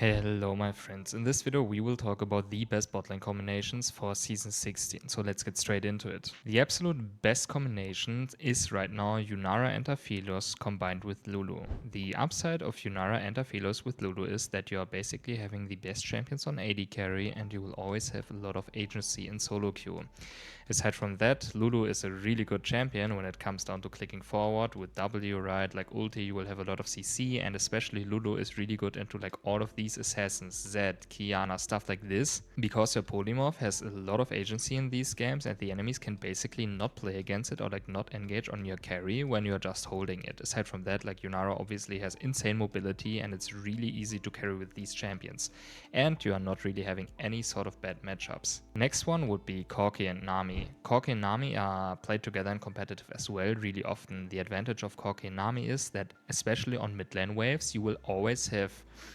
Hello my friends, in this video we will talk about the best botlane combinations for season 16, so let's get straight into it. The absolute best combination is right now Yunara and Aphelos combined with Lulu. The upside of Yunara and Aphelos with Lulu is that you are basically having the best champions on AD carry and you will always have a lot of agency in solo queue. Aside from that, Lulu is a really good champion when it comes down to clicking forward with W, right? Like ulti you will have a lot of CC, and especially Lulu is really good into like all of these assassins, Zed, Kiana, stuff like this, because your polymorph has a lot of agency in these games and the enemies can basically not play against it or like not engage on your carry when you're just holding it. Aside from that, like Yunara obviously has insane mobility and it's really easy to carry with these champions, and you are not really having any sort of bad matchups. Next one would be Corki and Nami. Corki and Nami are played together in competitive as well really often. The advantage of Corki and Nami is that especially on mid lane waves you will always have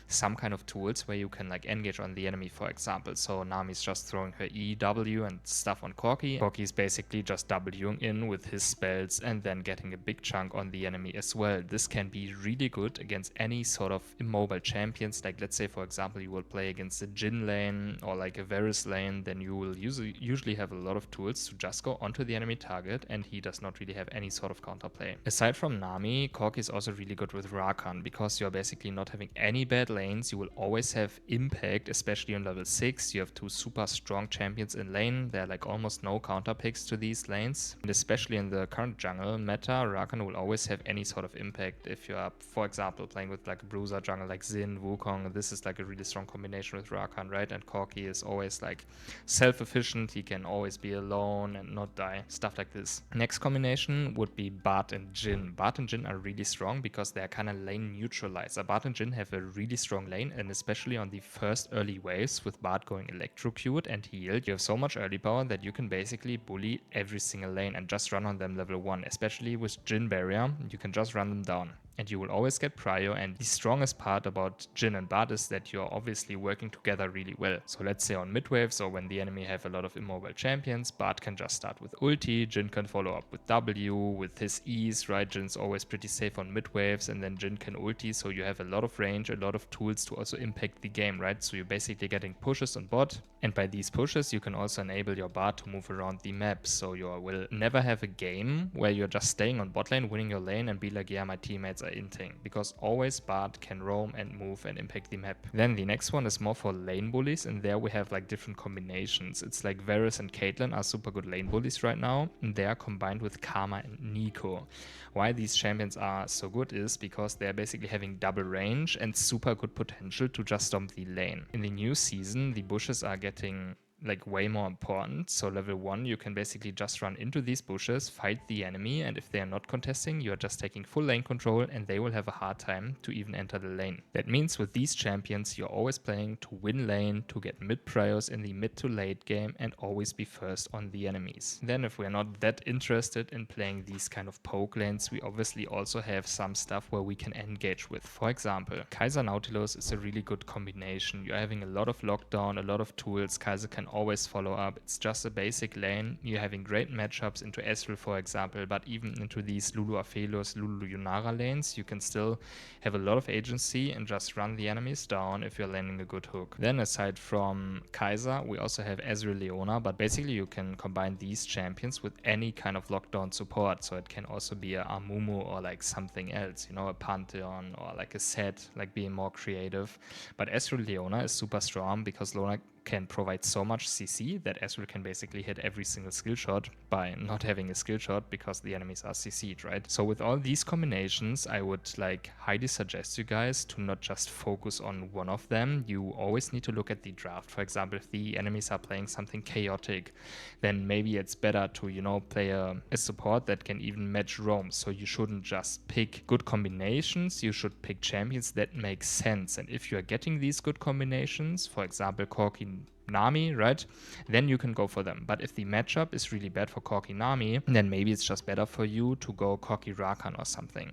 some kind of tools where you can like engage on the enemy, for example. So Nami's just throwing her E, W and stuff on Corki. Corki is basically just Wing in with his spells and then getting a big chunk on the enemy as well. This can be really good against any sort of immobile champions. Like let's say for example you will play against a Jhin lane or like a Varus lane, then you will usually have a lot of tools to just go onto the enemy target and he does not really have any sort of counterplay. Aside from Nami, Corki is also really good with Rakan because you're basically not having any bad lanes. You will always have impact, especially on level 6. You have two super strong champions in lane. There are like almost no counter picks to these lanes. And especially in the current jungle meta, Rakan will always have any sort of impact. If you are, for example, playing with like a bruiser jungle like Xin, Wukong, this is like a really strong combination with Rakan, right? And Corki is always like self-efficient. He can always be alone and not die, stuff like this. Next combination would be Bart and Jhin. Bart and Jhin are really strong because they are kind of lane neutralizer. Bart and Jhin have a really strong lane, and especially on the first early waves with Bart going electrocute and heal, you have so much early power that you can basically bully every single lane and just run on them level 1. Especially with Jhin barrier, you can just run them down and you will always get prio. And the strongest part about Jhin and Bart is that you're obviously working together really well. So let's say on mid waves or when the enemy have a lot of immobile champions, Bart can just start with ulti, Jhin can follow up with W, with his E's, right? Jin's always pretty safe on mid waves and then Jhin can ulti, so you have a lot of range, a lot of tools to also impact the game, right? So you're basically getting pushes on bot, and by these pushes you can also enable your Bart to move around the map, so you will never have a game where you're just staying on bot lane, winning your lane and be like, yeah, my teammates are inting, because always Bart can roam and move and impact the map. Then the next one is more for lane bullies, and there we have like different combinations. It's like Varus and Caitlyn are super good lane bullies right now, and they are combined with Karma and Nico. Why these champions are so good is because they're basically having double range and super good potential to just stomp the lane. In the new season, the bushes are getting like way more important. So level 1 you can basically just run into these bushes, fight the enemy, and if they are not contesting, you are just taking full lane control and they will have a hard time to even enter the lane. That means with these champions you're always playing to win lane, to get mid priors in the mid to late game and always be first on the enemies. Then if we're not that interested in playing these kind of poke lanes, we obviously also have some stuff where we can engage with. For example, Kaiser Nautilus is a really good combination. You're having a lot of lockdown, a lot of tools, Kaiser can always follow up. It's just a basic lane. You're having great matchups into Ezreal, for example, but even into these Lulu Aphelos, Lulu Yunara lanes, you can still have a lot of agency and just run the enemies down if you're landing a good hook. Then aside from Kaiser, we also have Ezreal Leona, but basically you can combine these champions with any kind of lockdown support. So it can also be a Amumu or like something else, you know, a Pantheon or like a set, like being more creative. But Ezreal Leona is super strong because Leona can provide so much CC that Ezreal can basically hit every single skill shot by not having a skill shot because the enemies are CC'd, right? So with all these combinations, I would like highly suggest you guys to not just focus on one of them. You always need to look at the draft. For example, if the enemies are playing something chaotic, then maybe it's better to, you know, play a support that can even match roam. So you shouldn't just pick good combinations, you should pick champions that make sense. And if you are getting these good combinations, for example, Corki Nami, right? Then you can go for them. But if the matchup is really bad for Corki Nami, then maybe it's just better for you to go Corki Rakan or something.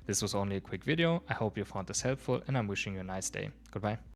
This was only a quick video. I hope you found this helpful and I'm wishing you a nice day. Goodbye.